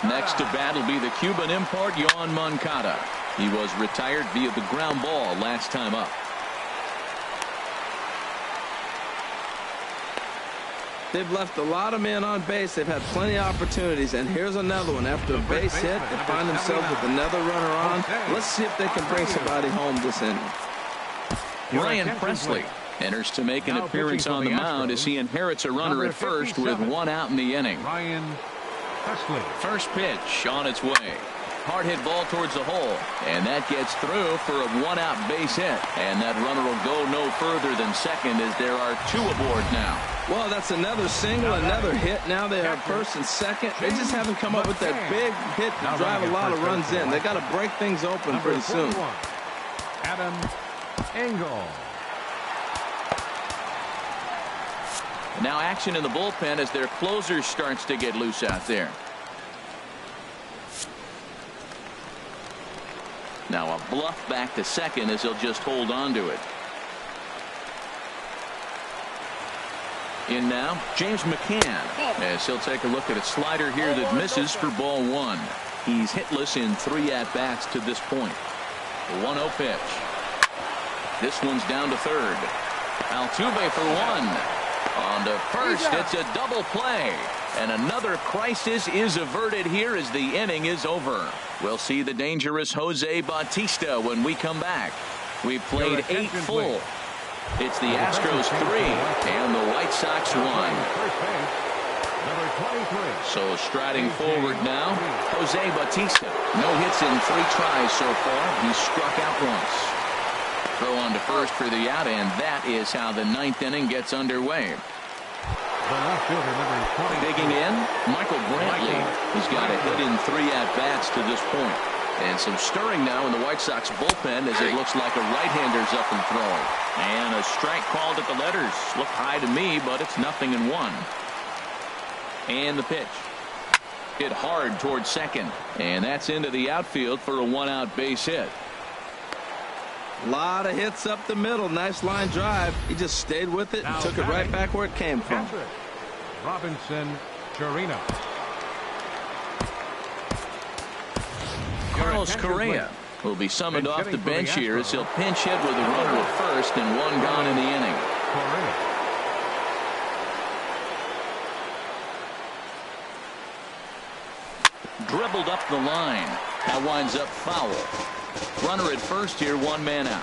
Next to bat will be the Cuban import, Yohan Moncada. He was retired via the ground ball last time up. They've left a lot of men on base. They've had plenty of opportunities, and here's another one. After a base hit, they find themselves with another runner on. Let's see if they can bring somebody home this inning. Ryan Presley Enters to make an appearance on the mound as he inherits a runner at first with 1 out in the inning. Ryan Presley. First pitch on its way. Hard hit ball towards the hole, and that gets through for a 1-out base hit. And that runner will go no further than second as there are 2 aboard now. Well, that's another single, another hit. Now they are first and second. They just haven't come up with that big hit to drive a lot of runs in. They got to break things open pretty soon. Adam Engel. Now action in the bullpen as their closer starts to get loose out there. Now a bluff back to second as he'll just hold on to it. In now, James McCann, as he'll take a look at a slider here that misses for ball 1. He's hitless in 3 at-bats to this point. The 1-0 pitch. This one's down to third. Altuve for 1. On to first, it's a double play. And another crisis is averted here as the inning is over. We'll see the dangerous Jose Bautista when we come back. We've played 8 full. It's the Astros 3 and the White Sox 1. So striding forward now, Jose Bautista. No hits in 3 tries so far. He's struck out once. Throw on to first for the out, and that is how the 9th inning gets underway. Digging in, Michael Brantley. He's got a hit in 3 at-bats to this point. And some stirring now in the White Sox bullpen as it looks like a right-hander's up and throwing. And a strike called at the letters. Looked high to me, but it's 0-1. And the pitch. Hit hard towards second. And that's into the outfield for a 1-out base hit. A lot of hits up the middle. Nice line drive. He just stayed with it and took it right back where it came from. Robinson Chirino. Carlos Correa will be summoned off the bench here as he'll pinch hit with a runner at first and 1 gone in the inning. Dribbled up the line. That winds up foul. Runner at first here, 1 man out.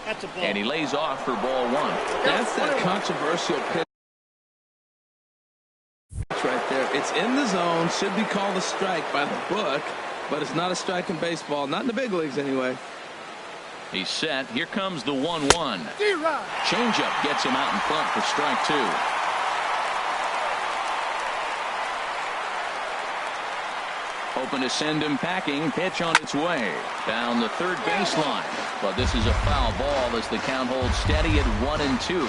That's a ball. And he lays off for ball 1. That's that controversial pitch right there. It's in the zone. Should be called a strike by the book, but it's not a strike in baseball. Not in the big leagues anyway. He's set. Here comes the 1-1. Changeup gets him out in front for strike 2. Hoping to send him packing. Pitch on its way down the third baseline, but this is a foul ball as the count holds steady at 1-2.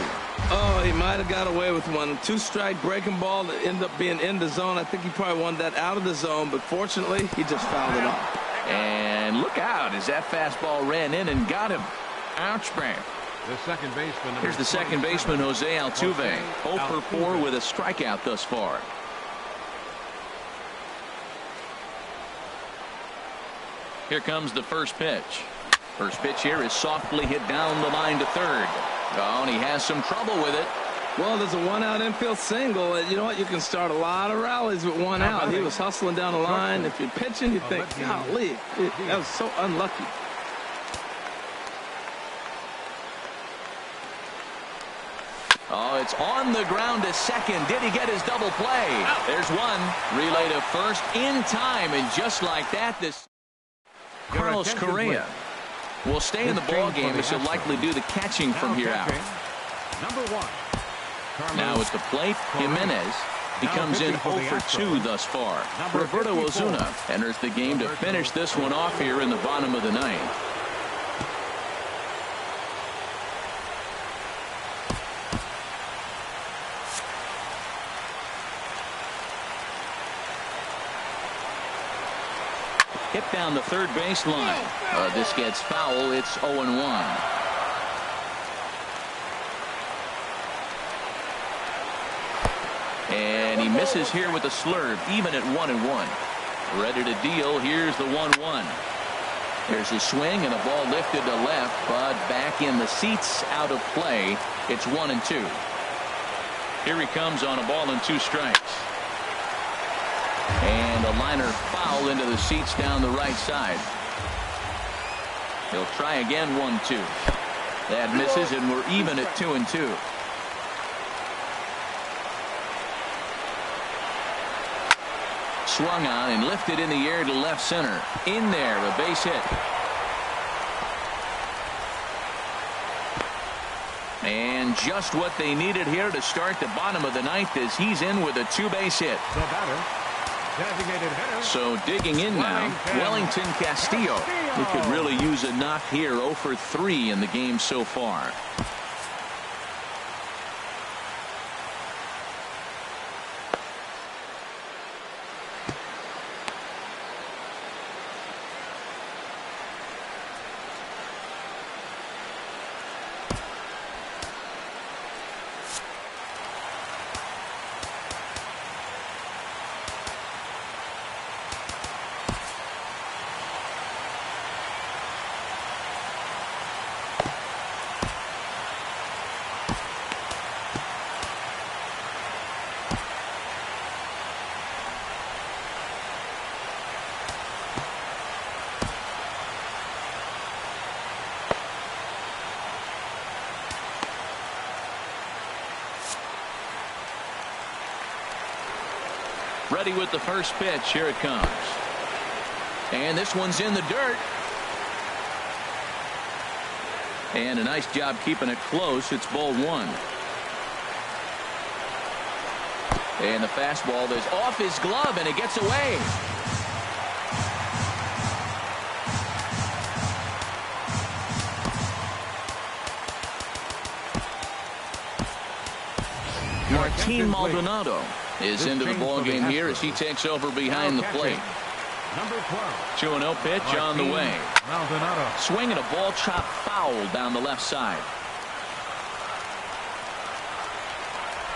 Oh, he might have got away with one. 2-strike breaking ball that ended up being in the zone. I think he probably wanted that out of the zone, but fortunately he just fouled it off. And look out as that fastball ran in and got him. Ouch, man. The second baseman. Here's the second baseman, Jose Altuve. 0 for 4 with a strikeout thus far. Here comes the first pitch. First pitch here is softly hit down the line to third. Oh, and he has some trouble with it. Well, there's a 1-out infield single. And you know what? You can start a lot of rallies with 1 out. He was hustling down the line. If you're pitching, you think, golly, that was so unlucky. Oh, it's on the ground to second. Did he get his double play? There's one. Relay to first in time. And just like that, this Carlos Correa will stay in the ball game as he'll likely do the catching from here out. Number 1. Now at the plate, Jimenez. He comes in 0 for 2 thus far. Roberto Ozuna enters the game to finish this one off here in the bottom of the 9th. Hit down the third baseline. This gets foul. It's 0-1. And he misses here with a slurve, even at 1-1. Ready to deal. Here's the 1-1. There's a swing and a ball lifted to left, but back in the seats, out of play. It's 1-2. Here he comes on a ball and 2 strikes. And a liner foul into the seats down the right side. He'll try again, 1-2. That misses, and we're even at 2-2. Swung on and lifted in the air to left center. In there, a base hit. And just what they needed here to start the bottom of the ninth as he's in with a 2-base hit. The batter, designated hitter. So digging in now, Wellington Castillo. He could really use a knock here. 0 for 3 in the game so far. Ready with the first pitch. Here it comes. And this one's in the dirt. And a nice job keeping it close. It's ball 1. And the fastball is off his glove, and it gets away. Martin Maldonado is into the ball game here as he takes over behind the plate. Number 12. 2-0 pitch on the way. Maldonado. Swinging a ball chop foul down the left side.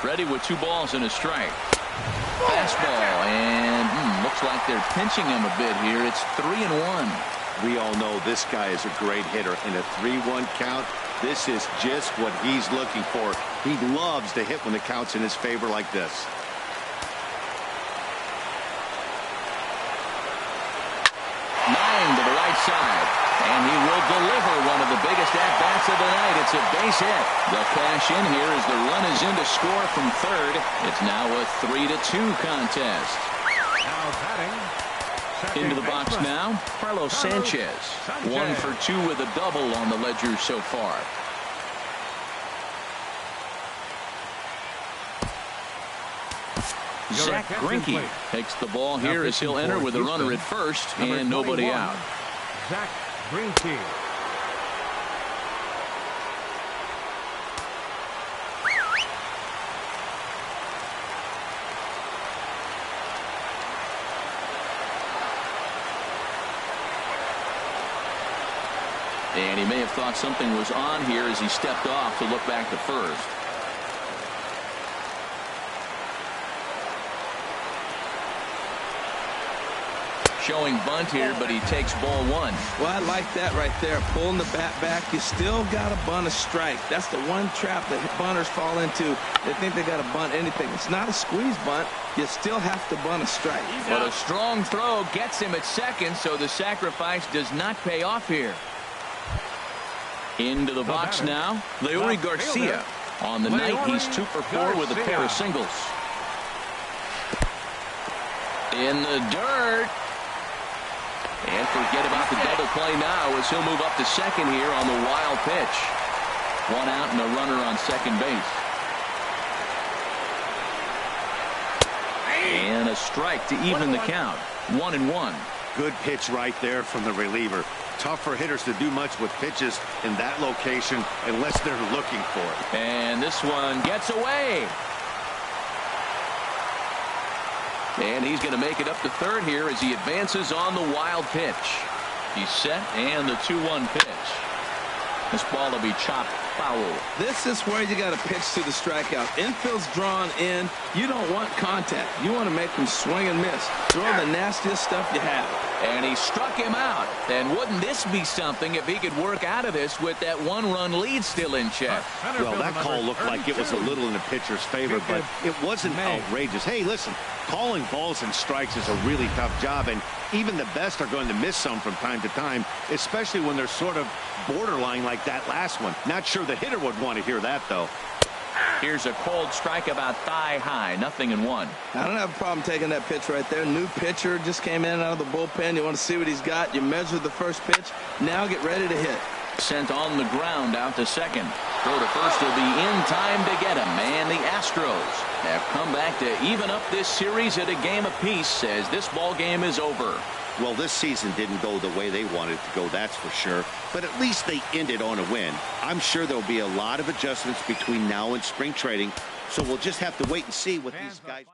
Ready with 2 balls and a strike. Fastball, and looks like they're pinching him a bit here. It's 3-1. We all know this guy is a great hitter. In a 3-1 count, this is just what he's looking for. He loves to hit when the count's in his favor like this. To the right side, and he will deliver one of the biggest at-bats of the night. It's a base hit. The cash in here as the run is in to score from third. It's now a 3-2 contest. Now batting. Into the box now, Carlos Sanchez. 1 for 2 with a double on the ledger so far. Zach Greinke takes the ball here as he'll enter with a runner at first and nobody out. Zach Greinke. And he may have thought something was on here as he stepped off to look back to first. Showing bunt here, but he takes ball 1. Well, I like that right there. Pulling the bat back. You still got to bunt a strike. That's the one trap that bunters fall into. They think they got to bunt anything. It's not a squeeze bunt. You still have to bunt a strike. But a strong throw gets him at second, so the sacrifice does not pay off here. Into the box now, Leury Garcia. On the night, he's 2 for 4 with a pair of singles. In the dirt. And forget about the double play now as he'll move up to second here on the wild pitch. 1 out and a runner on second base. And a strike to even the count. 1-1. Good pitch right there from the reliever. Tough for hitters to do much with pitches in that location unless they're looking for it. And this one gets away. And he's going to make it up to third here as he advances on the wild pitch. He's set, and the 2-1 pitch. This ball will be chopped foul. This is where you got to pitch to the strikeout. Infield's drawn in. You don't want contact. You want to make them swing and miss. Throw the nastiest stuff you have. And he struck him out. And wouldn't this be something if he could work out of this with that one-run lead still in check? Well, that call looked like it was a little in the pitcher's favor, but it wasn't outrageous. Hey, listen, calling balls and strikes is a really tough job, and even the best are going to miss some from time to time, especially when they're sort of borderline like that last one. Not sure the hitter would want to hear that, though. Here's a cold strike about thigh high, 0-1. I don't have a problem taking that pitch right there. New pitcher just came in out of the bullpen. You want to see what he's got. You measure the first pitch. Now get ready to hit. Sent on the ground out to second. Throw to first will be in time to get him. And the Astros have come back to even up this series at a game apiece as this ball game is over. Well, this season didn't go the way they wanted it to go, that's for sure. But at least they ended on a win. I'm sure there'll be a lot of adjustments between now and spring trading. So we'll just have to wait and see what these guys...